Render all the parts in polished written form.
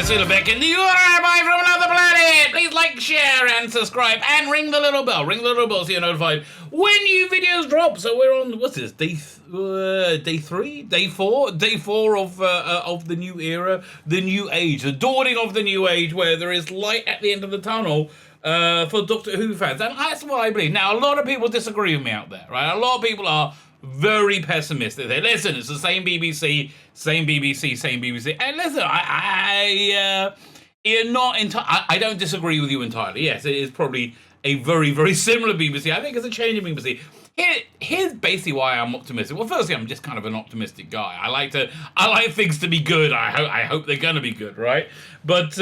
Tzvi Lebetkin, the Rabbi from another planet. Please like, share, and subscribe, and ring the little bell. Ring the little bell so you're notified when new videos drop. So we're on, what's this, day 3? Day 4? Day 4 of the new era, the new age, the dawning of the new age, where there is light at the end of the tunnel for Doctor Who fans. And that's what I believe. Now, a lot of people disagree with me out there, right? A lot of people are very pessimistic. They listen, it's the same BBC. And listen, I don't disagree with you entirely. Yes, it is probably a very, very similar BBC. I think it's a changing BBC. Here's basically why I'm optimistic. Well, firstly, I'm just kind of an optimistic guy. I like things to be good. I hope they're gonna be good, right? But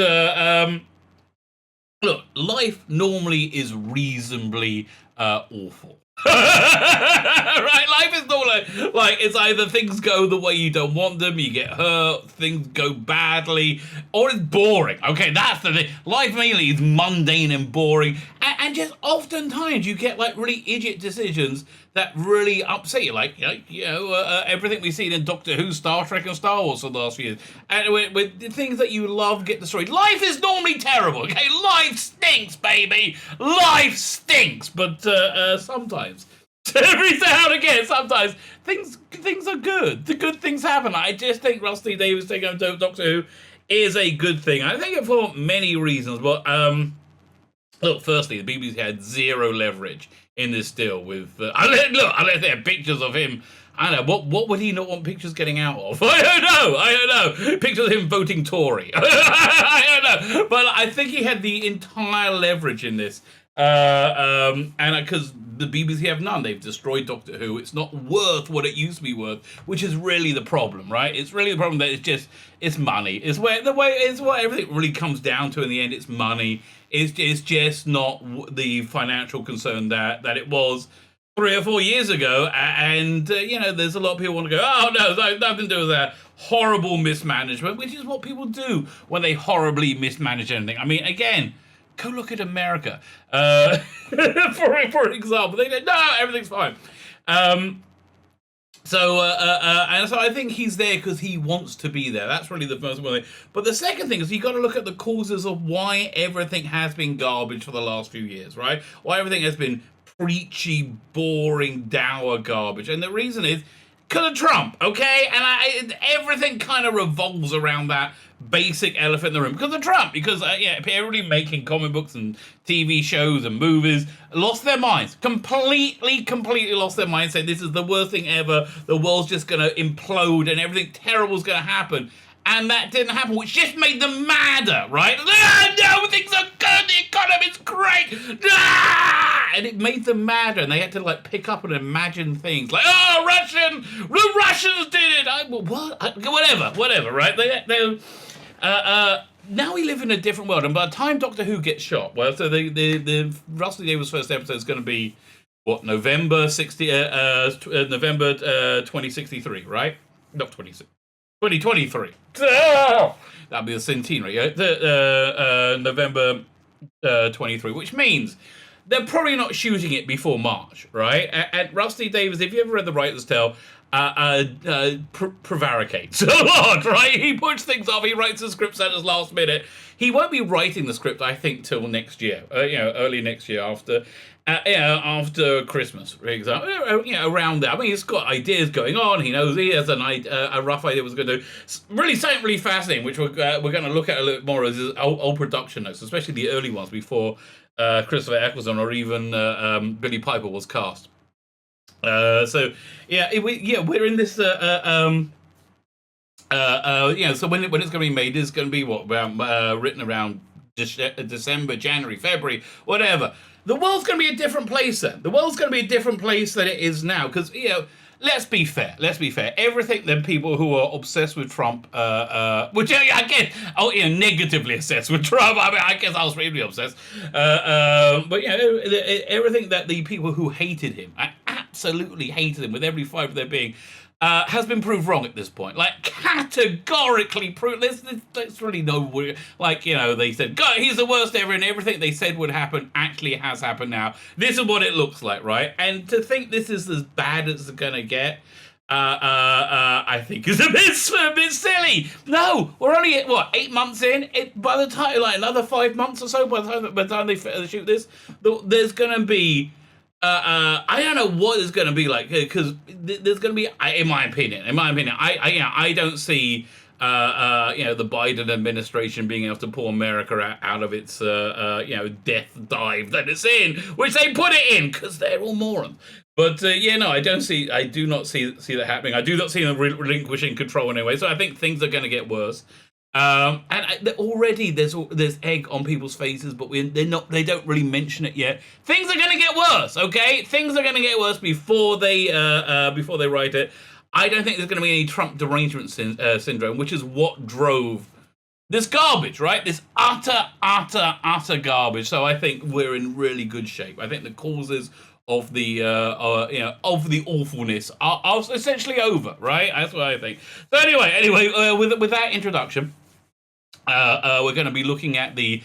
look, life normally is reasonably awful. Right, life is not like it's either things go the way you don't want them, you get hurt, things go badly, or it's boring. Okay, that's the thing. Life mainly is mundane and boring, and just oftentimes you get like really idiot decisions that really upset you, like everything we've seen in Doctor Who, Star Trek, and Star Wars for the last few years, and with the things that you love get destroyed. Life is normally terrible. Okay, life stinks, baby. Life stinks, but sometimes. Every now and again, sometimes things are good. The good things happen. I just think Rusty Davies taking over Doctor Who is a good thing. I think it for many reasons. But look, firstly, the BBC had zero leverage in this deal with. Unless they had pictures of him. I don't know, what would he not want pictures getting out of? I don't know. Pictures of him voting Tory. I don't know. But I think he had the entire leverage in this. And because the BBC have none, they've destroyed Doctor Who. It's not worth what it used to be worth, which is really the problem, right? It's really the problem that it's money. It's what everything really comes down to in the end. It's money. It's just not the financial concern that it was 3 or 4 years ago. And there's a lot of people want to go, oh no, nothing to do with that. Horrible mismanagement, which is what people do when they horribly mismanage anything. I mean, again, go look at America, for example. They go, no, everything's fine. So I think he's there because he wants to be there. That's really the first one. But the second thing is you got to look at the causes of why everything has been garbage for the last few years, right? Why everything has been preachy, boring, dour garbage. And the reason is because of Trump, okay? And everything kind of revolves around that basic elephant in the room because of Trump. Because everybody making comic books and TV shows and movies lost their minds, completely lost their minds, saying this is the worst thing ever. The world's just going to implode and everything terrible is going to happen. And that didn't happen, which just made them madder, right? No, things are good, the economy's great! And it made them madder, and they had to pick up and imagine things like, the Russians did it! Whatever, right? Now we live in a different world, and by the time Doctor Who gets shot, so the Rusty Davies' first episode is going to be, November 2063, right? Not 26. 2023. That'll be the centenary. November 23, which means they're probably not shooting it before March, right? And Rusty Davies, if you ever read the writer's tale, prevaricates a lot, right? He puts things off. He writes the scripts at his last minute. He won't be writing the script, I think, till next year. Early next year after Christmas, for example. Around there. I mean, he's got ideas going on. He knows he has a rough idea what he's going to do. Really, something really fascinating, which we're going to look at a little bit more, is his old production notes, especially the early ones before Christopher Eccleston or even Billy Piper was cast. We're in this. So when it's going to be made, it's going to be written around December, January, February, whatever. The world's going to be a different place then. The world's going to be a different place than it is now. Because, let's be fair. Everythth the people who are obsessed with Trump, which I guess, negatively obsessed with Trump. I mean, I guess I was really obsessed. But everything that the people who hated him, I absolutely hated him with every fibre of their being, has been proved wrong at this point. Categorically proved. There's really no, they said, God, he's the worst ever, and everything they said would happen actually has happened now. This is what it looks like, right? And to think this is as bad as it's going to get, I think is a bit silly. No, we're only at, what, 8 months in. By the time, like another 5 months or so, by the time they shoot this, there's gonna be. I don't know what it's gonna be like, because there's gonna be, in my opinion, I don't see. The Biden administration being able to pull America out of its, death dive that it's in, which they put it in because they're all morons. But no, I do not see that happening. I do not see them relinquishing control anyway. So I think things are going to get worse. Already there's egg on people's faces, but they don't really mention it yet. Things are going to get worse. Okay, things are going to get worse before they write it. I don't think there's going to be any Trump derangement syndrome, which is what drove this garbage, right? This utter garbage. So I think we're in really good shape. I think the causes of the awfulness are essentially over, right? That's what I think. So anyway, with that introduction, we're going to be looking at the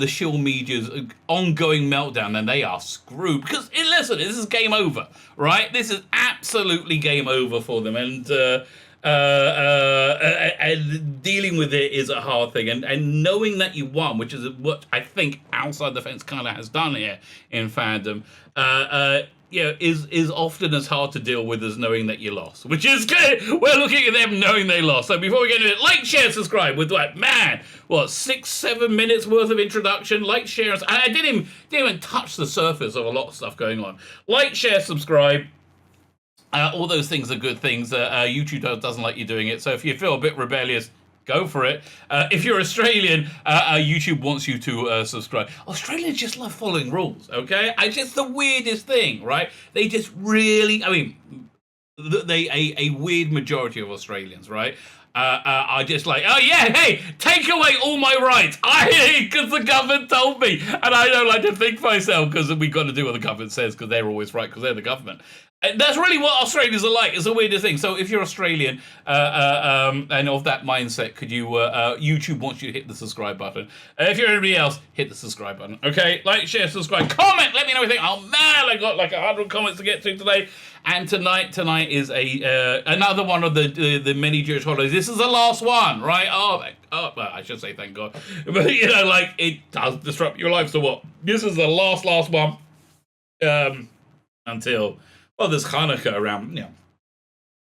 Shill media's ongoing meltdown, and they are screwed because listen, this is game over, right? This is absolutely game over for them, and dealing with it is a hard thing, and knowing that you won, which is what I think Outside the Fence kind of has done here in fandom, is often as hard to deal with as knowing that you lost, which is good. We're looking at them knowing they lost. So before we get into it, like, share, subscribe with 6-7 minutes worth of introduction. Like, share, I didn't even touch the surface of a lot of stuff going on. Like, share, subscribe. All those things are good things. YouTube doesn't like you doing it, so if you feel a bit rebellious, go for it. If you're Australian, YouTube wants you to subscribe. Australians just love following rules, okay? Just the weirdest thing, right? They just really, a weird majority of Australians, right? Are just like, oh yeah, hey, take away all my rights. Because the government told me. And I don't like to think for myself because we've got to do what the government says because they're always right because they're the government. That's really what Australians are like. It's the weirdest thing. So if you're Australian and of that mindset, could you, YouTube wants you to hit the subscribe button. If you're anybody else, hit the subscribe button. Okay, like, share, subscribe, comment, let me know what you think. Oh man, I got like 100 comments to get to today. And tonight is another one of the many Jewish holidays. This is the last one, right? Well, I should say thank God. But, it does disrupt your life. So what? This is the last one until... Well, there's Hanukkah around,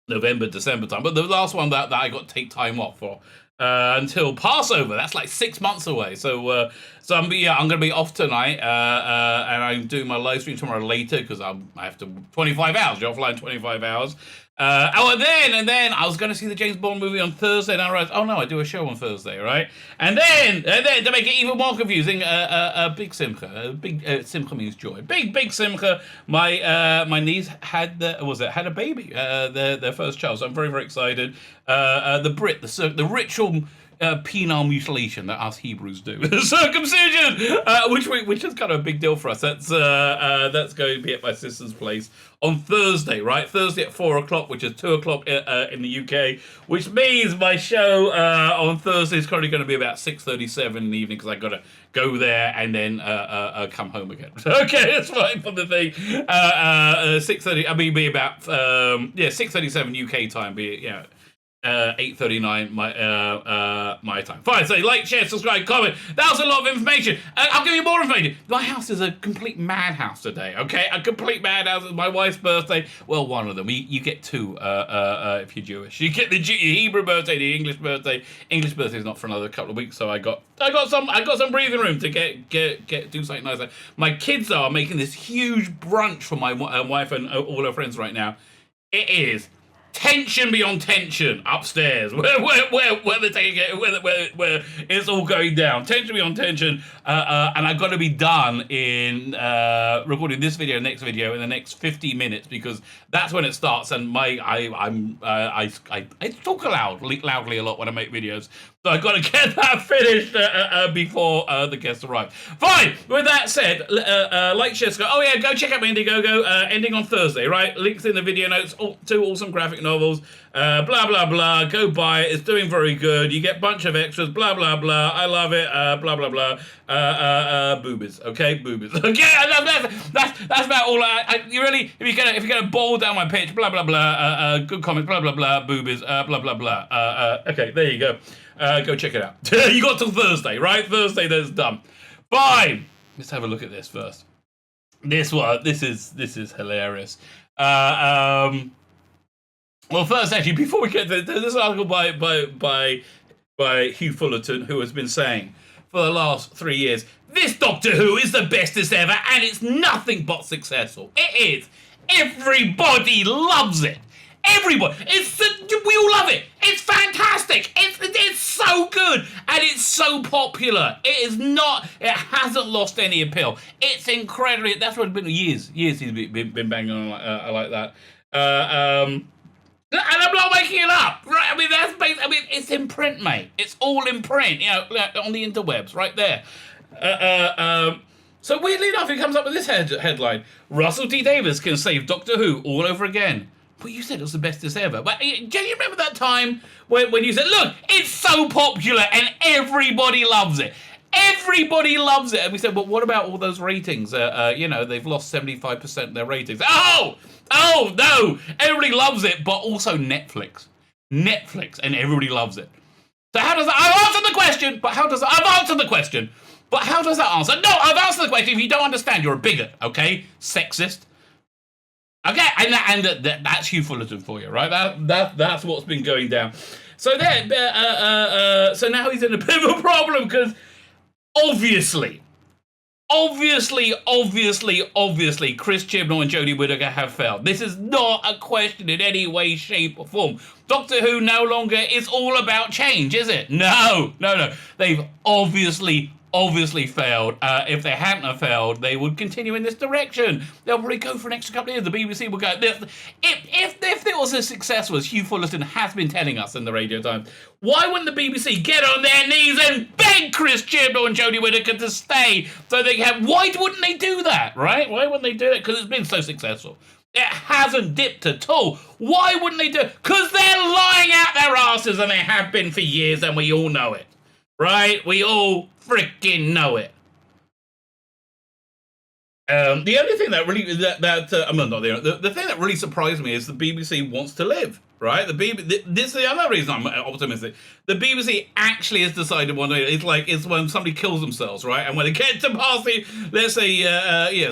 November, December time. But the last one that I got to take time off for until Passover. That's like 6 months away. So I'm going to be off tonight, and I'm doing my live stream tomorrow later because I have to 25 hours. You're offline 25 hours. And then I was going to see the James Bond movie on Thursday, and I realized, oh no, I do a show on Thursday, right? And then to make it even more confusing, a big simcha. Simcha means joy. Big simcha. My niece had a baby, their first child. So I'm very, very excited. The ritual penile mutilation that us Hebrews do, circumcision, which is kind of a big deal for us. That's going to be at my sister's place on Thursday, right? Thursday at 4:00, which is 2:00 in the UK, which means my show on Thursday is currently going to be about 6:37 in the evening because I got to go there and then come home again. Okay, that's fine for the thing. 6:30. I mean, be about 6:37 UK time. Be 8:39 my time. Fine. So like, share, subscribe, comment. That was a lot of information. I'll give you more information. My house is a complete madhouse today. Okay, a complete madhouse. It's my wife's birthday. Well, one of them. You get two if you're Jewish. You get the Hebrew birthday, the English birthday. English birthday is not for another couple of weeks, so I got some breathing room to get do something nice. My kids are making this huge brunch for my wife and all her friends right now. It is tension beyond tension upstairs, where they're taking it, where it's all going down. Tension beyond tension, and I've got to be done in recording this video, next video, in the next 50 minutes because that's when it starts. And I talk loudly a lot when I make videos, so I've got to get that finished before the guests arrive. Fine. With that said, like, share, go. Oh yeah, go check out my Indiegogo. Ending on Thursday, right? Links in the video notes. Two awesome graphic Graphic Novels, blah, blah, blah, go buy it, it's doing very good, you get a bunch of extras, blah, blah, blah, I love it, blah, blah, blah, boobies, okay, boobies, okay, that's about all, you really, if you're gonna boil down my pitch, blah, blah, blah, good comments, blah, blah, blah, boobies, blah, blah, blah, okay, there you go, go check it out. You got till Thursday, right? Thursday, that's done. Fine. Let's have a look at this first. This is hilarious. Well, first, actually, before we get to this article by Hugh Fullerton, who has been saying for the last 3 years, this Doctor Who is the bestest ever, and it's nothing but successful. It is. Everybody loves it. Everybody, we all love it. It's fantastic. It's so good, and it's so popular. It hasn't lost any appeal. It's incredibly. That's what it's been years. He's been banging on like that. And I'm not making it up, right? I mean, it's in print, mate. It's all in print. On the interwebs, right there. So weirdly enough, he comes up with this headline: Russell T Davies can save Doctor Who all over again. But you said it was the bestest ever. But do you remember that time when you said, look, it's so popular and everybody loves it. Everybody loves it. And we said, but what about all those ratings? They've lost 75% of their ratings. Oh, no. Everybody loves it, but also Netflix, and everybody loves it. So how does that... I've answered the question, but how does that... I've answered the question, but how does that answer? No, I've answered the question. If you don't understand, you're a bigot, okay? Sexist. Okay, and that's Hugh Fullerton for you, right? That's what's been going down. So so now he's in a bit of a problem because obviously, Chris Chibnall and Jodie Whittaker have failed. This is not a question in any way, shape, or form. Doctor Who no longer is all about change, is it? No. They've obviously failed. If they hadn't have failed, they would continue in this direction. They'll probably go for an extra couple of years. The BBC will go. If it was as successful as Hugh Fullerton has been telling us in the Radio Times, why wouldn't the BBC get on their knees and beg Chris Chibnall and Jodie Whittaker to stay so they can have... Why wouldn't they do that, right? Why wouldn't they do it? Because it's been so successful. It hasn't dipped at all. Why wouldn't they do it? Because they're lying out their asses, and they have been for years, and we all know it. Right? We all freaking know it. The only thing that really the thing that really surprised me is the BBC wants to live, right? This is the other reason I'm optimistic. The BBC actually has decided one day it's when somebody kills themselves, right? And when they get to past let's say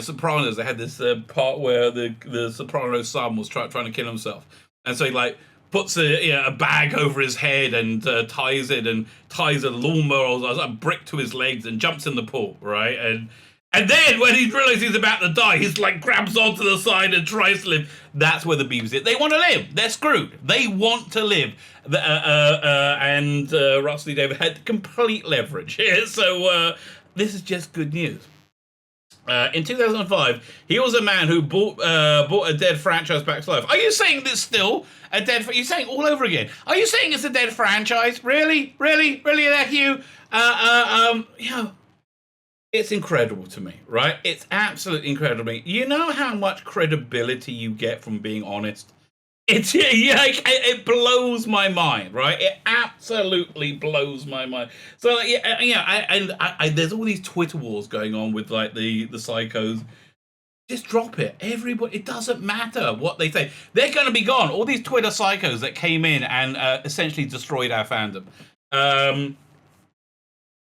Sopranos, they had this part where the Sopranos son was trying to kill himself, and so he puts a bag over his head and ties a lawnmower or a brick to his legs and jumps in the pool, right? And then when he realizes he's about to die, he's grabs onto the side and tries to live. That's where the BBC... They want to live. They're screwed. They want to live. And Russell T Davies had complete leverage here. So this is just good news. In 2005, he was a man who brought a dead franchise back to life. Are you saying this still a dead... You're saying all over again. Are you saying it's a dead franchise? Really? Really, Hugh? It's incredible to me, right? It's absolutely incredible to me. You know how much credibility you get from being honest? It blows my mind, right? It absolutely blows my mind. So there's all these Twitter wars going on with the psychos. Just drop it. Everybody, it doesn't matter what they say. They're going to be gone. All these Twitter psychos that came in and essentially destroyed our fandom.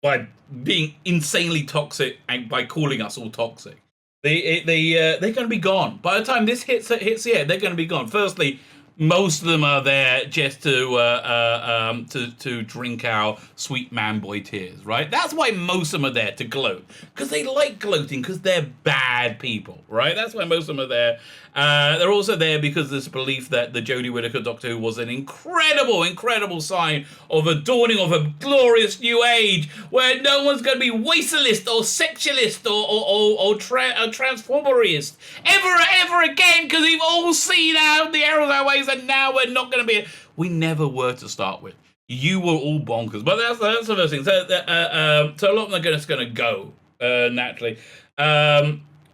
By being insanely toxic and by calling us all toxic. They're going to be gone. By the time this hits the air, they're going to be gone. Firstly, most of them are there just to drink our sweet man boy tears, right? That's why most of them are there, to gloat. Because they like gloating, because they're bad people, right? That's why most of them are there. They're also there because there's a belief that the Jodie Whittaker Doctor Who was an incredible sign of a dawning of a glorious new age where no one's going to be wasterlist or sexualist or transformerist ever again, because we've all seen out the errors of our ways, and now we're not going to be... We never were to start with. You were all bonkers. But that's the first thing. So a lot of them are just going to go naturally.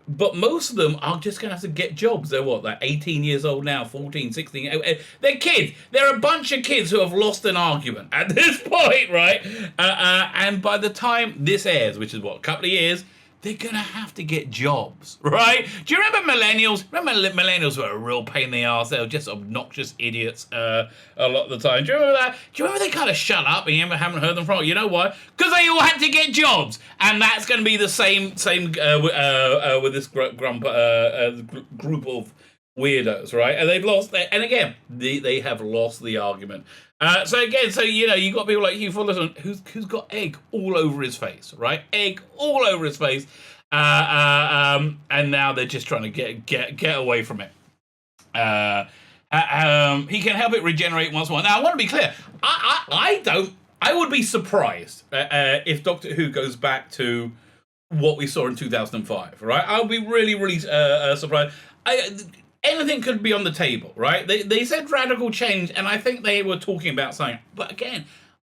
But most of them are just going to have to get jobs. They're what, like 18 years old now, 14, 16. They're kids. They're a bunch of kids who have lost an argument at this point, right? And by the time this airs, which is what, a couple of years, they're going to have to get jobs, right? Do you remember millennials? Remember millennials were a real pain in the ass? They were just obnoxious idiots a lot of the time. Do you remember that? Do you remember they kind of shut up and you haven't heard them from? You know why? Because they all had to get jobs. And that's going to be the same with this group of weirdos, right? And they've lost and again, they have lost the argument. So you got people like Hugh Fullerton who's got egg all over his face, right? Egg all over his face, and now they're just trying to get away from it. He can help it regenerate once more. Now I want to be clear. I would be surprised if Doctor Who goes back to what we saw in 2005, right? I would be really surprised. Anything could be on the table, right? They said radical change, and I think they were talking about something. But again,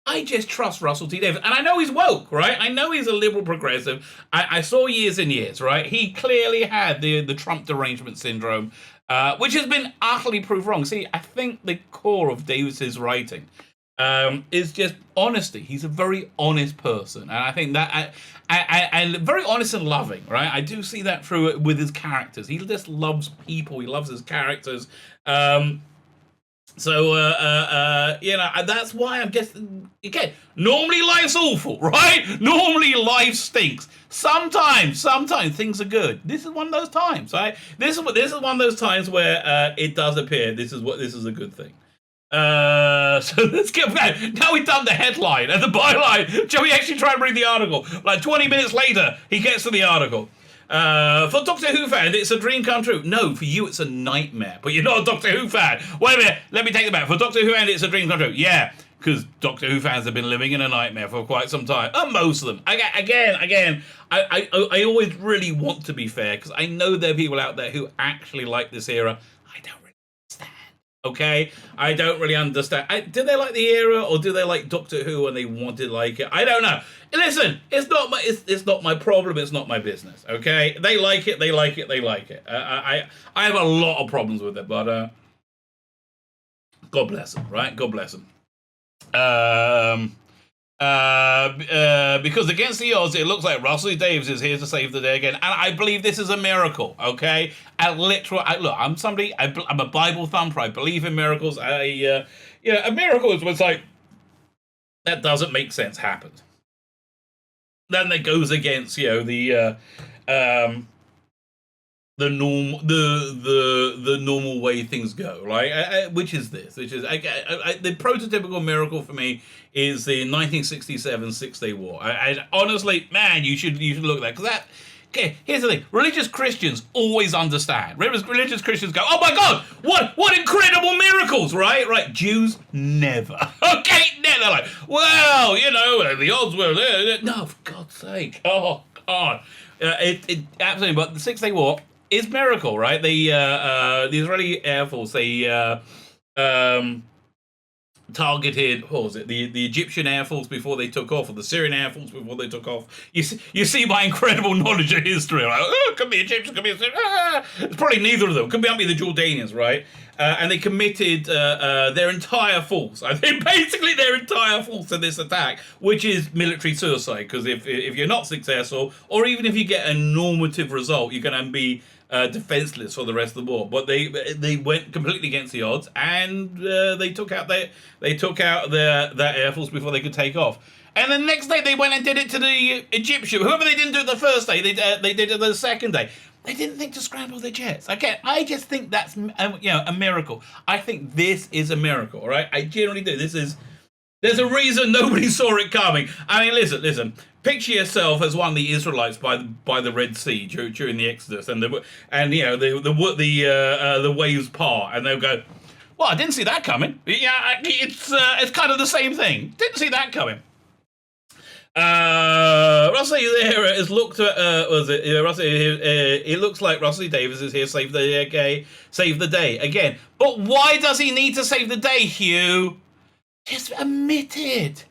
I just trust Russell T Davies. And I know he's woke, right? I know he's a liberal progressive. I saw years and years, right? He clearly had the Trump derangement syndrome, which has been utterly proved wrong. See, I think the core of Davies's writing is just honesty. He's a very honest person, and I think that and very honest and loving, right? I do see that through with his characters. He just loves people. He loves his characters. That's why I'm just again. Normally life's awful, right? Normally life stinks. Sometimes things are good. This is one of those times, right? This is one of those times where it does appear this is a good thing. So let's get back. Now we've done the headline and the byline. Shall we actually try and read the article? Like 20 minutes later, he gets to the article. For Doctor Who fans, it's a dream come true. No, for you, it's a nightmare. But you're not a Doctor Who fan. Wait a minute. Let me take it back. For Doctor Who fans, it's a dream come true. Yeah, because Doctor Who fans have been living in a nightmare for quite some time. Most of them. Again, I always really want to be fair because I know there are people out there who actually like this era. I don't really understand. Okay, I don't really understand. Do they like the era, or do they like Doctor Who and they wanted like it? I don't know. Listen, it's not my problem. It's not my business. Okay, they like it. I have a lot of problems with it, but God bless them. Right? God bless them. Because against the odds, it looks like Russell Davies is here to save the day again, and I believe this is a miracle. Okay, look, I'm a Bible thumper. I believe in miracles. A miracle is when it's like that doesn't make sense happens. Then that goes against the normal way things go, right? Which is the prototypical miracle for me is the 1967 Six-Day War. I honestly, man, you should look at that because that. Okay, here's the thing: religious Christians always understand. Religious Christians go, "Oh my God, what incredible miracles!" Right? Jews never. Okay, never. They're like, well, the odds were there. No, for God's sake. Oh God, it absolutely. But the Six-Day War is miracle, right? The Israeli Air Force, they targeted, what was it, the Egyptian Air Force before they took off, or the Syrian Air Force before they took off. You see my incredible knowledge of history. Like, it could be Egyptian, could be Syrian. It's probably neither of them. Could be the Jordanians, right? And they committed their entire force. I think basically their entire force to this attack, which is military suicide. Because if you're not successful, or even if you get a normative result, you're going to be defenseless for the rest of the war. But they went completely against the odds, and they took out their air force before they could take off. And the next day they went and did it to the Egyptian. Whoever they didn't do it the first day, they did it the second day. They didn't think to scramble their jets. Okay, I just think that's a miracle. I think this is a miracle. All right, I generally do. There's a reason nobody saw it coming. I mean, listen. Picture yourself as one of the Israelites by the Red Sea during the Exodus, and the waves part, and they'll go, "Well, I didn't see that coming." Yeah, it's kind of the same thing. Didn't see that coming. Russell there is looked at. It looks like Russell Davies is here to save the day again. But why does he need to save the day, Hugh? Just admit it.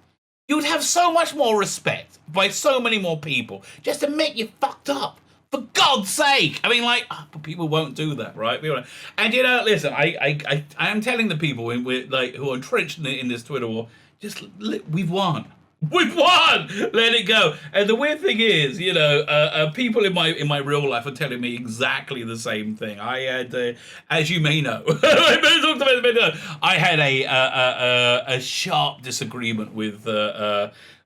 You would have so much more respect by so many more people. Just admit you fucked up. For God's sake! I mean, like, but people won't do that, right? And listen, I am telling the people who are entrenched in this Twitter war, we've won. We've won. Let it go. And the weird thing is, people in my real life are telling me exactly the same thing. I had, as you may know, I had a sharp disagreement with.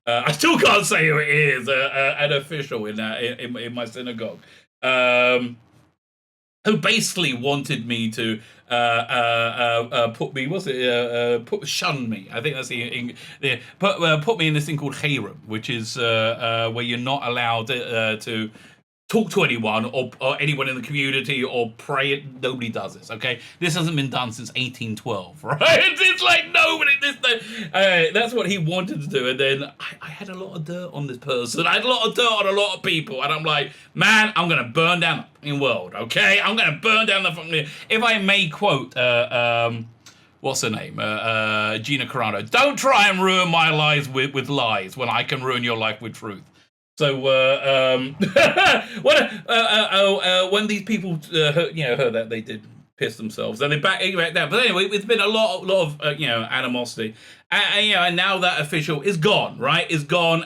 I still can't say who it is. An official in my synagogue. Who basically wanted me to shun me. I think that's put me in this thing called Cherem, which is where you're not allowed to talk to anyone or anyone in the community or pray. Nobody does this, okay? This hasn't been done since 1812, right? It's like nobody. That's what he wanted to do, and then I had a lot of dirt on this person. I had a lot of dirt on a lot of people, and I'm like, man, I'm gonna burn down the fucking world, okay? I'm gonna burn down the fucking. If I may quote, what's her name? Gina Carano. Don't try and ruin my lives with lies when I can ruin your life with truth. So when these people heard that, they did piss themselves, and they back down. But anyway, it's been a lot of animosity, and now that official is gone. Right, is gone.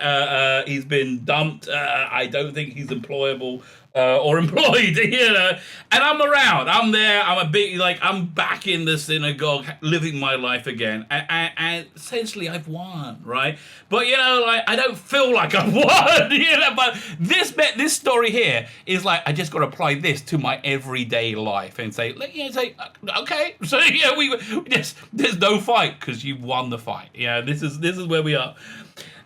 He's been dumped. I don't think he's employable. Or employed, and I'm around. I'm there. I'm back in the synagogue, living my life again, and essentially I've won, right? But I don't feel like I've won, But this story here is like I just got to apply this to my everyday life and say, okay, so there's no fight because you won the fight. This is where we are.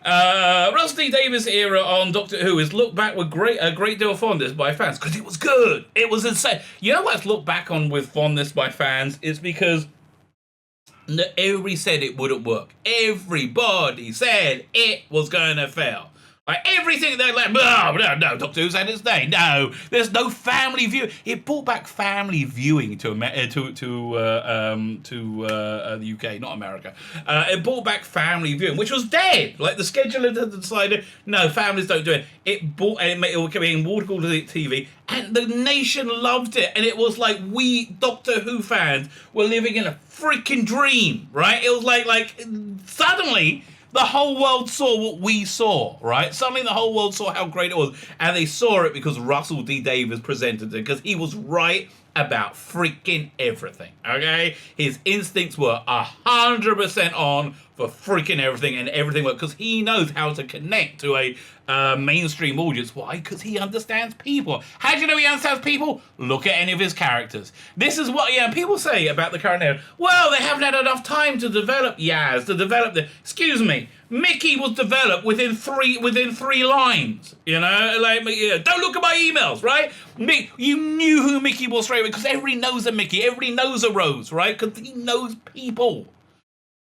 Rusty Davies' era on Doctor Who is looked back with a great deal of fondness by fans because it was good. It was insane. You know what's looked back on with fondness by fans is because everybody said it wouldn't work. Everybody said it was going to fail. Like everything, they're like, no, Doctor Who's had its day. No, there's no family view. It brought back family viewing to the UK, not America. It brought back family viewing, which was dead. Like the scheduler decided, no, families don't do it. It became water cooled TV, and the nation loved it. And it was like we Doctor Who fans were living in a freaking dream, right? It was like suddenly. The whole world saw what we saw, right? Suddenly the whole world saw how great it was. And they saw it because Russell D. Davies presented it, because he was right about freaking everything, okay? His instincts were 100% on for freaking everything, and everything worked because he knows how to connect to a mainstream audience. Why? Because he understands people. How do you know he understands people? Look at any of his characters. This is what people say about the current era. Well, they haven't had enough time to develop excuse me, Mickey was developed within three lines. Don't look at my emails, right? You knew who Mickey was straight away because everybody knows a Mickey, everybody knows a Rose, right? Because he knows people.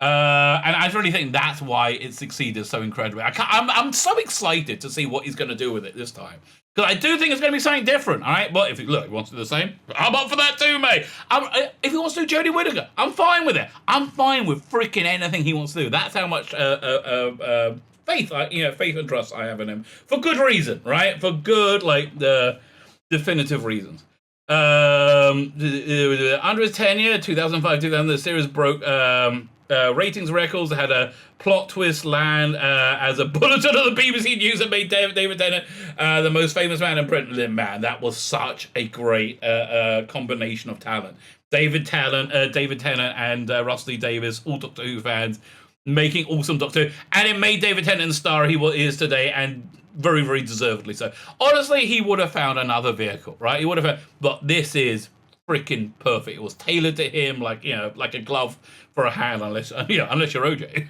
And I really think that's why it succeeded so incredibly. I'm so excited to see what he's going to do with it this time. Because I do think it's going to be something different, all right? But if he wants to do the same, I'm up for that too, mate. If he wants to do Jodie Whittaker, I'm fine with it. I'm fine with freaking anything he wants to do. That's how much faith and trust I have in him. For good reason, right? For good, definitive reasons. Under his tenure, 2005-2000, the series broke ratings records. Had a plot twist land as a bulletin of the BBC News that made David Tennant the most famous man in Britain. Man, that was such a great combination of talent. David Tennant and Rusty Davies, all Doctor Who fans, making awesome Doctor Who, and it made David Tennant the star he is today, and very, very deservedly so. Honestly, he would have found another vehicle, right? He would have, but this is freaking perfect. It was tailored to him, like a glove for a hand, unless you're OJ.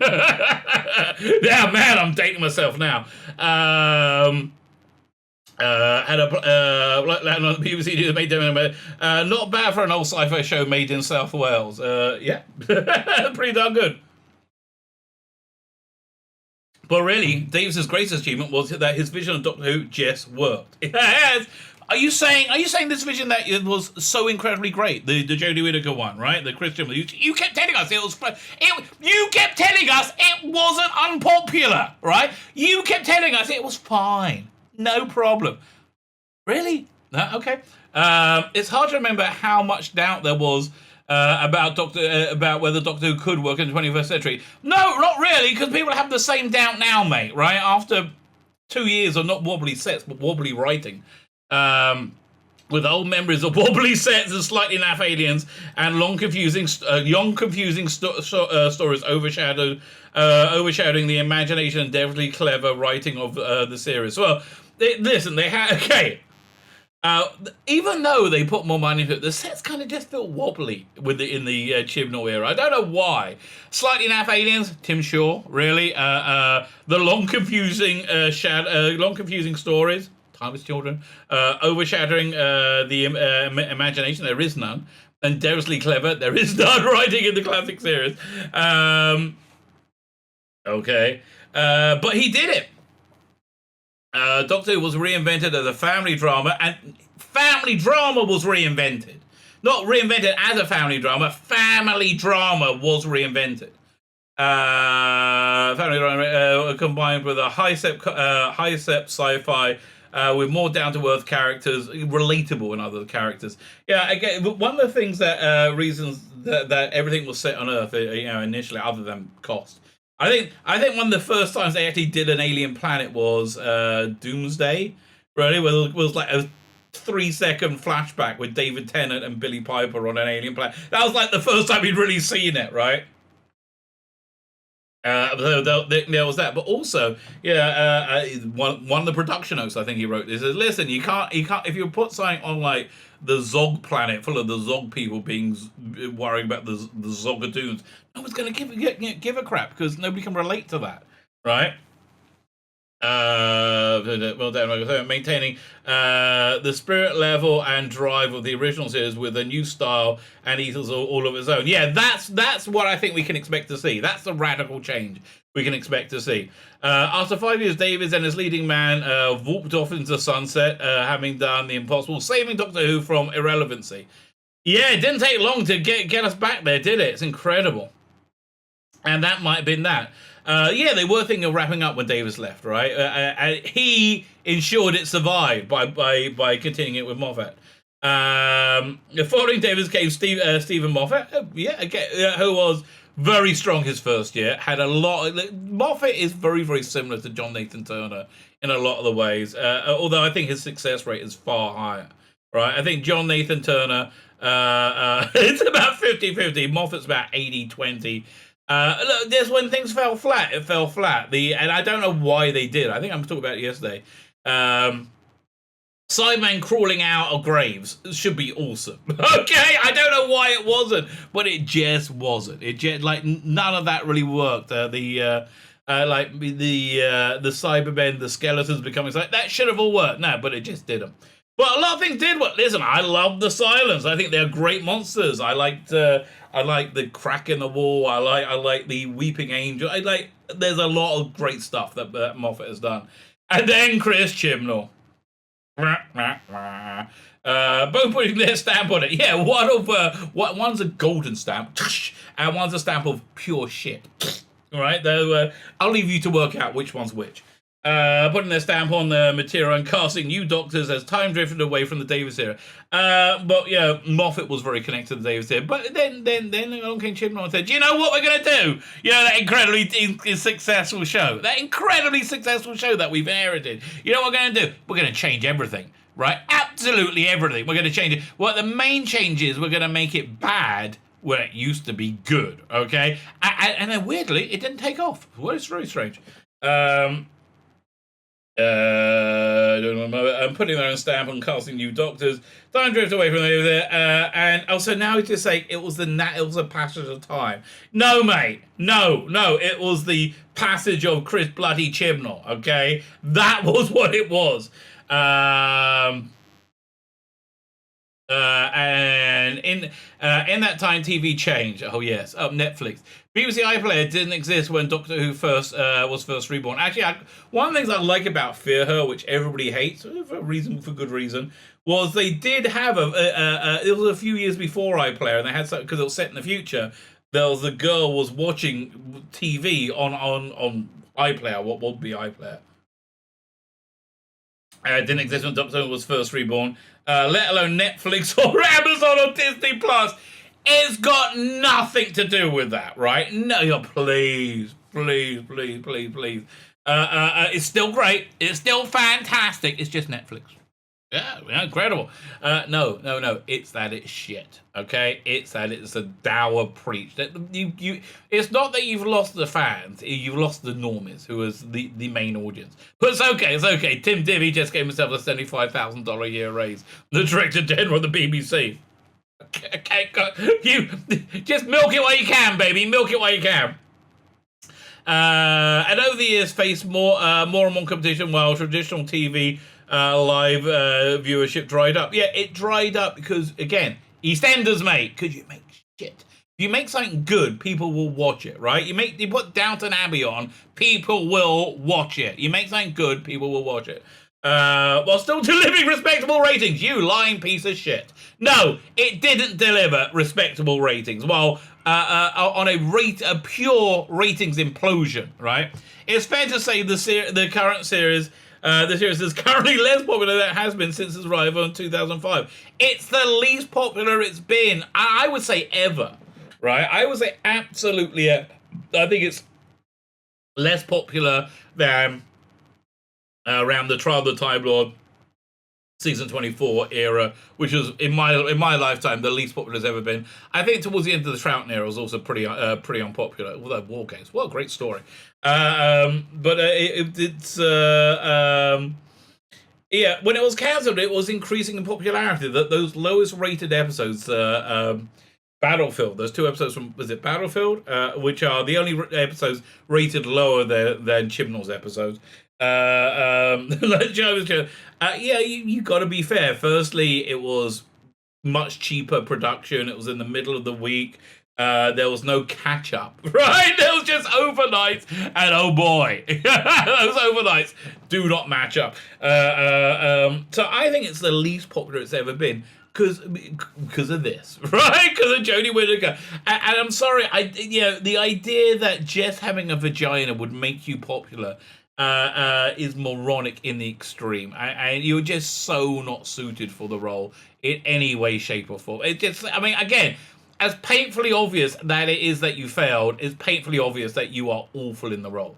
Yeah, man, I'm dating myself now. Had a land on the BBC that made them not bad for an old sci-fi show made in South Wales. Yeah, pretty darn good. But really, Davies' greatest achievement was that his vision of Doctor Who just worked. Yes. Are you saying this vision that it was so incredibly great, the Jodie Whittaker one, right? The Christian one. You kept telling us you kept telling us it wasn't unpopular, right? You kept telling us it was fine, no problem. Really? Okay. It's hard to remember how much doubt there was about whether Doctor Who could work in the 21st century. No, not really, because people have the same doubt now, mate. Right after 2 years of not wobbly sets but wobbly writing. With old memories of wobbly sets and slightly naff aliens and long confusing stories overshadowing the imagination and devilishly clever writing of the series. Well, they had okay. Even though they put more money into it, the sets kind of just feel wobbly in the Chibnall era. I don't know why. Slightly naff aliens, Tim Shaw, really. The long confusing stories, Timeless Children, overshadowing the imagination. There is none. And devilishly clever. There is none writing in the classic series. Okay, but he did it. Doctor Who was reinvented as a family drama, and family drama was reinvented. Not reinvented as a family drama was reinvented. Family drama combined with a high-step sci-fi with more down-to-earth characters, relatable in other characters. Yeah, again, one of the things reasons that everything was set on Earth, initially, other than cost. I think one of the first times they actually did an alien planet was Doomsday, really, where it was like a 3-second flashback with David Tennant and Billy Piper on an alien planet. That was like the first time we'd really seen it, right? There was that, but also, one of the production notes I think he wrote is, listen, you can't if you put something on like the Zog planet full of the Zog people being worrying about the Zogadoons, no one's going to give a crap because nobody can relate to that, right? Maintaining the spirit level and drive of the original series with a new style and ethos all of its own. Yeah, that's what I think we can expect to see. That's the radical change we can expect to see. After 5 years, Davies and his leading man warped off into the sunset, having done the impossible, saving Doctor Who from irrelevancy. Yeah, it didn't take long to get us back there, did it? It's incredible. And that might have been that. They were thinking of wrapping up when Davies left, right? He ensured it survived by continuing it with Moffat. Following Davies came Stephen Moffat, who was very strong his first year. Had a lot. Moffat is very, very similar to John Nathan Turner in a lot of the ways, although I think his success rate is far higher, right? I think John Nathan Turner, it's about 50-50. Moffat's about 80-20. Look, there's when things fell flat. It fell flat. And I don't know why they did. I think I'm talking about it yesterday. Cybermen crawling out of graves should be awesome. Okay, I don't know why it wasn't, but it just wasn't. It just none of that really worked. The Cybermen, the skeletons becoming that should have all worked. No, but it just didn't. But a lot of things did work. Listen, I love the Silence. I think they're great monsters. I like the crack in the wall. I like the weeping angel. There's a lot of great stuff that Moffat has done. And then Chris Chibnall. Both putting their stamp on it. Yeah, one's a golden stamp, and one's a stamp of pure shit. All right, though, I'll leave you to work out which one's which. Putting their stamp on the material and casting new Doctors as time drifted away from the Davies era. But yeah, Moffat was very connected to the Davies era. But then along came Chibnall and said, "Do you know what we're going to do? You know, that incredibly successful show. That incredibly successful show that we've inherited. You know what we're going to do? We're going to change everything, right? Absolutely everything. We're going to change it. Well, the main change is we're going to make it bad where it used to be good, okay? And then weirdly, it didn't take off. Well, it's very strange. I'm putting their own stamp on casting new Doctors. Time drift away from there, and also now he's just saying it was a passage of time. No, mate, no, it was the passage of Chris bloody Chibnall. Okay, that was what it was. And in that time, TV changed. Oh yes, Netflix. BBC iPlayer didn't exist when Doctor Who was first reborn. Actually, one of the things I like about Fear Her, which everybody hates for good reason, was they did have it was a few years before iPlayer, and they had because it was set in the future. There was a girl was watching TV on iPlayer. What would be iPlayer? Didn't exist when Doctor Who was first reborn, let alone Netflix or Amazon or Disney Plus. It's got nothing to do with that, right? No, please. It's still great. It's still fantastic. It's just Netflix. Yeah, incredible. No. It's that it's shit. Okay, it's that it's a dour preach. That you. It's not that you've lost the fans. You've lost the normies, who is the main audience. But it's okay. It's okay. Tim Divvy just gave himself a $75,000 a year raise. The director general of the BBC. Okay, you just milk it while you can, baby. Milk it while you can. And over the years, faced more and more competition, while traditional TV live viewership dried up. Yeah, it dried up because, again, EastEnders, mate. Because you make shit. If you make something good, people will watch it, right? You put Downton Abbey on, people will watch it. You make something good, people will watch it. While still delivering respectable ratings. You lying piece of shit. No, it didn't deliver respectable ratings. While on a pure ratings implosion, right? It's fair to say the current series, the series is currently less popular than it has been since its arrival in 2005. It's the least popular it's been, I would say, ever, right? I would say absolutely. I think it's less popular than around the Trial of the Time Lord season 24 era, which was in my lifetime the least popular it's ever been. I think towards the end of the Troughton era was also pretty unpopular. Although War Games, what a great story. But it's yeah, when it was cancelled, it was increasing in popularity. That those lowest rated episodes, Battlefield, those two episodes from, was it Battlefield, which are the only episodes rated lower than Chibnall's episodes. Yeah, you got to be fair. Firstly, it was much cheaper production. It was in the middle of the week. There was no catch up, right? There was just overnights, and oh boy, those overnights do not match up. So I think it's the least popular it's ever been because of this, right? Because of Jodie Whittaker. And I'm sorry, the idea that just having a vagina would make you popular is moronic in the extreme. You're just so not suited for the role in any way, shape, or form. It just, I mean, again, as painfully obvious that it is that you failed, it's painfully obvious that you are awful in the role.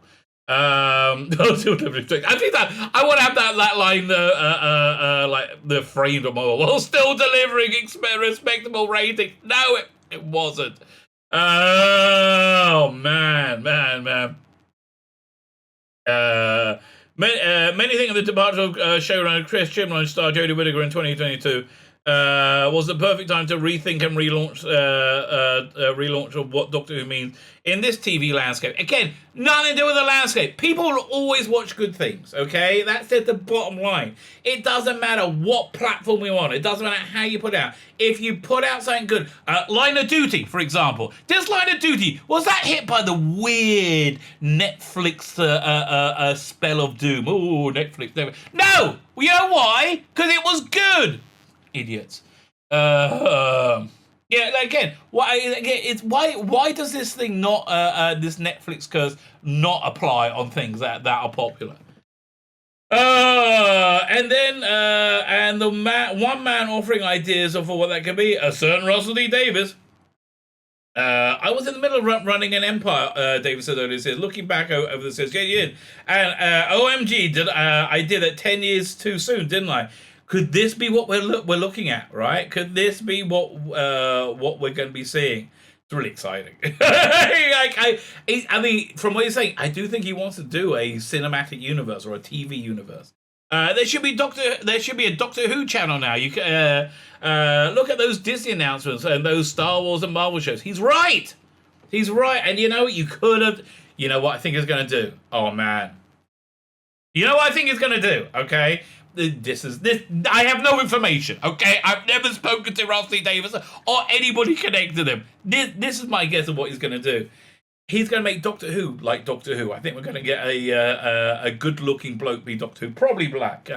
I think that I want to have that line, like the framed on my wall, while still delivering respectable ratings. No, it wasn't. Oh man. Many think of the departure of showrunner Chris Chibnall star Jodie Whittaker in 2022 was the perfect time to rethink and relaunch of what Doctor Who means in this TV landscape. Again, nothing to do with the landscape. People will always watch good things, okay? That's at the bottom line. It doesn't matter what platform we want. It doesn't matter how you put it out. If you put out something good, Line of Duty, for example. This Line of Duty, was that hit by the weird Netflix spell of doom? Ooh, Netflix. No! You know why? Because it was good. Idiots. Yeah, again, why does this thing not this Netflix curse not apply on things that are popular? And then one man offering ideas of what that could be, a certain Russell D. Davies. I was in the middle of running an empire, David said earlier, says, looking back over the years, get you in. And OMG, I did it 10 years too soon, didn't I? Could this be what we're looking at, right? Could this be what we're going to be seeing? It's really exciting. I mean, from what you're saying, I do think he wants to do a cinematic universe or a TV universe. There should be a Doctor Who channel now. You can look at those Disney announcements and those Star Wars and Marvel shows. He's right. And you know, you could have. You know what I think he's going to do? Oh man. You know what I think he's going to do? Okay. This. I have no information. Okay, I've never spoken to Russell D. Davies or anybody connected to him. This is my guess of what he's going to do. He's going to make Doctor Who like Doctor Who. I think we're going to get a good-looking bloke be Doctor Who, probably black.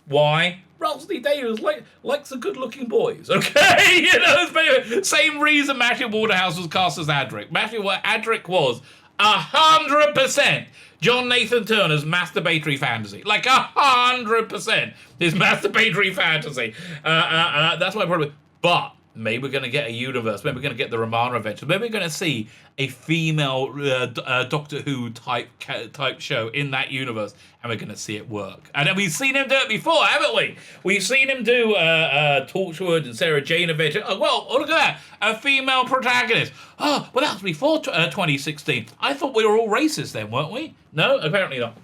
Why? Russell D. Davies likes the good-looking boys. Okay, you know, same reason Matthew Waterhouse was cast as Adric. Adric was 100% John Nathan Turner's masturbatory fantasy. Like 100% his masturbatory fantasy. That's my problem. But maybe we're going to get a universe. Maybe we're going to get the Romana Adventures. Maybe we're going to see a female Doctor Who type show in that universe, and we're going to see it work. And then we've seen him do it before, haven't we? We've seen him do Torchwood and Sarah Jane Adventure. Oh, well, look at that. A female protagonist. Oh, well, that was before 2016. I thought we were all racist then, weren't we? No, apparently not.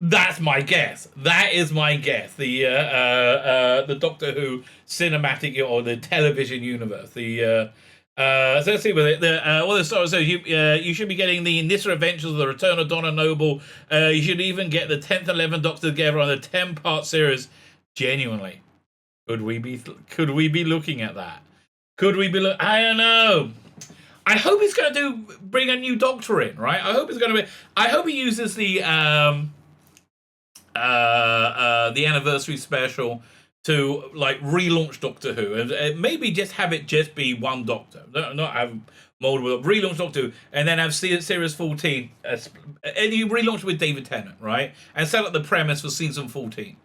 That's my guess. That is my guess. The Doctor Who cinematic or the television universe. So let's see with it. The story says you should be getting the Nissa Adventures of the Return of Donna Noble. You should even get the 10th and 11th Doctor together on a 10-part series. Genuinely, could we be looking at that? Could we be? I don't know. I hope he's going to bring a new Doctor in, right? I hope he uses the anniversary special to like relaunch Doctor Who and maybe just have it just be one Doctor, not have multiple. Relaunch Doctor Who and then have series 14, and you relaunch with David Tennant, right? And set up the premise for season 14.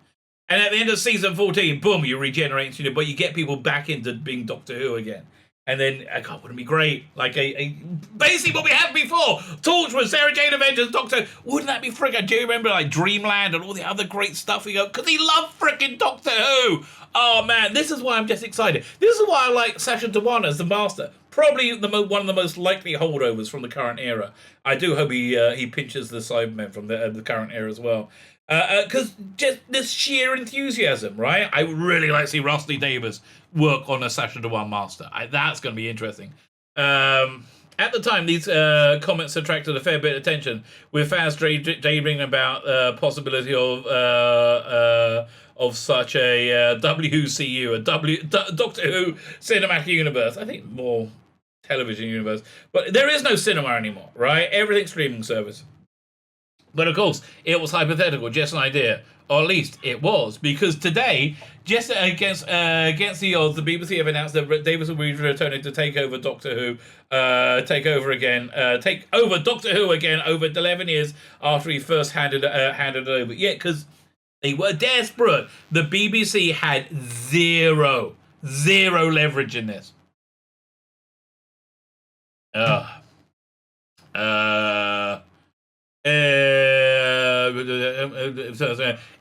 And at the end of season 14, boom, you regenerate, but you get people back into being Doctor Who again. And then, God, wouldn't it be great? Like basically what we had before. Torchwood, Sarah Jane Adventures, Doctor. Wouldn't that be freaking? Do you remember like Dreamland and all the other great stuff we go? Because he loved freaking Doctor Who. Oh man, this is why I'm just excited. This is why I like Sacha Dhawan as the Master. Probably one of the most likely holdovers from the current era. I do hope he pinches the Cybermen from the current era as well. Because just this sheer enthusiasm, right? I would really like to see Rusty Davies work on a Sacha Dhawan Master. That's going to be interesting. At the time, these comments attracted a fair bit of attention, with fans daydreaming about the possibility of such a WCU, a Doctor Who cinematic universe. I think more television universe. But there is no cinema anymore, right? Everything's streaming service. But of course, it was hypothetical, just an idea. Or at least it was. Because today, just against the odds, the BBC have announced that Davies will be returning to take over Doctor Who. Take over Doctor Who again over 11 years after he first handed it over. Yeah, because they were desperate. The BBC had zero leverage in this.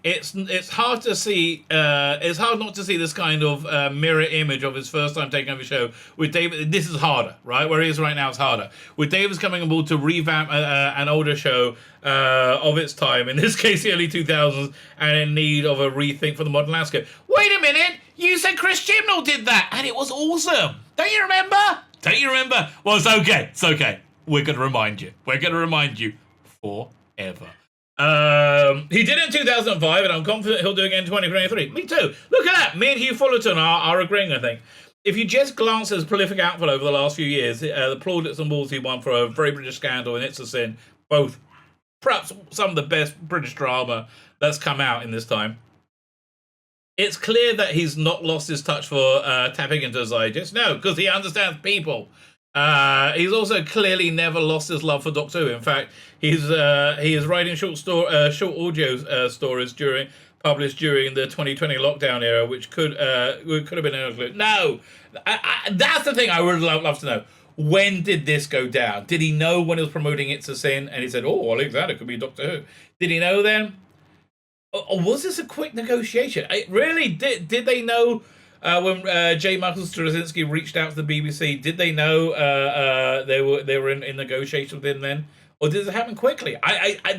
It's hard to see. It's hard not to see this kind of mirror image of his first time taking over the show with David. This is harder, right? Where he is right now is harder. With Davis coming on board to revamp an older show of its time, in this case the early 2000s, and in need of a rethink for the modern landscape. Wait a minute! You said Chris Chibnall did that, and it was awesome. Don't you remember? Well, it's okay. It's okay. We're going to remind you. Forever. He did it in 2005, and I'm confident he'll do it again in 2023. Me too. Look at that. Me and Hugh Fullerton are agreeing, I think. If you just glance at his prolific output over the last few years, the plaudits and balls he won for A Very British Scandal and It's a Sin, both perhaps some of the best British drama that's come out in this time. It's clear that he's not lost his touch for tapping into his ideas. No, because he understands people. He's also clearly never lost his love for Doctor Who. In fact, he is writing short audio stories published during the 2020 lockdown era, which could have been an No, that's the thing I would love to know. When did this go down? Did he know when he was promoting It's a Sin and he said, "Oh, Alexander could be Doctor Who"? Did he know then? Or was this a quick negotiation? Really, did they know? When J. Michael Straczynski reached out to the BBC, did they know they were in negotiations with him then, or did it happen quickly?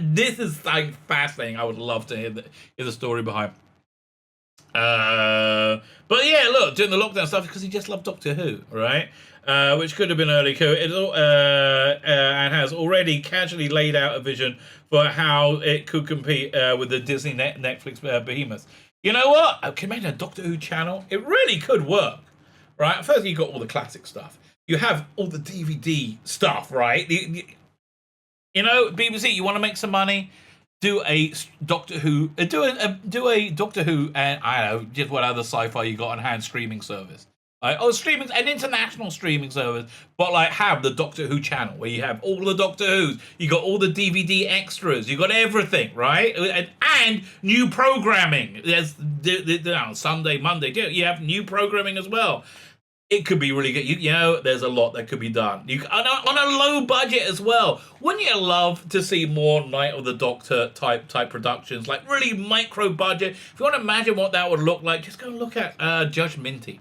This is like fascinating. I would love to hear the story behind. But yeah, look, during the lockdown stuff, because he just loved Doctor Who, right? Which could have been early, and has already casually laid out a vision for how it could compete with the Disney Netflix behemoth. You know what? I can make a Doctor Who channel. It really could work, right? First, you got all the classic stuff. You have all the DVD stuff, right? BBC. You want to make some money? Do a Doctor Who. Do a Doctor Who, and I don't know just what other sci-fi you got on hand streaming service. Streaming, an international streaming service, but like have the Doctor Who channel where you have all the Doctor Who's, you got all the DVD extras, you got everything, right? And new programming. There's Sunday, Monday, you have new programming as well. It could be really good. You know, there's a lot that could be done. On a low budget as well. Wouldn't you love to see more Night of the Doctor type productions, like really micro budget? If you want to imagine what that would look like, just go and look at Judge Minty.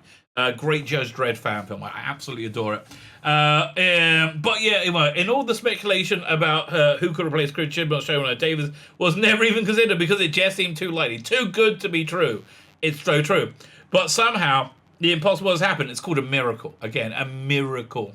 Great Judge Dredd fan film. I absolutely adore it. But yeah, in all the speculation about who could replace Karney Shomron, Davies was never even considered because it just seemed too likely, too good to be true. It's so true. But somehow the impossible has happened. It's called a miracle. Again, a miracle.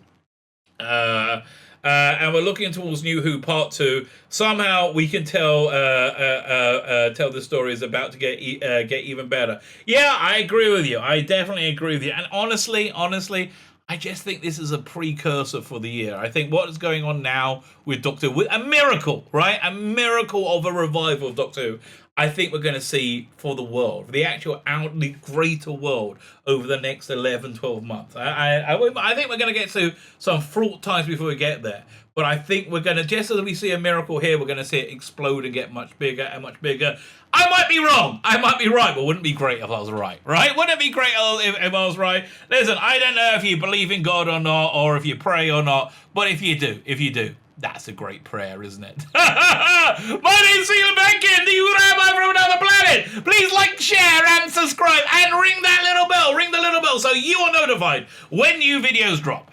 And we're looking towards New Who Part 2. Somehow we can tell the story is about to get even better. Yeah, I agree with you. I definitely agree with you. And honestly, I just think this is a precursor for the year. I think what is going on now with Doctor Who, a miracle, right? A miracle of a revival of Doctor Who. I think we're going to see for the world, for the actual outly greater world over the next 11, 12 months. I think we're going to get to some fraught times before we get there. But I think we're going to, just as we see a miracle here, we're going to see it explode and get much bigger and much bigger. I might be wrong. I might be right, but wouldn't it be great if I was right? Right? Wouldn't it be great if I was right? Listen, I don't know if you believe in God or not, or if you pray or not, but if you do, that's a great prayer, isn't it? My name's Tzvi Lebetkin, the Rabbi from another planet. Please like, share, and subscribe, and ring that little bell. Ring the little bell so you are notified when new videos drop.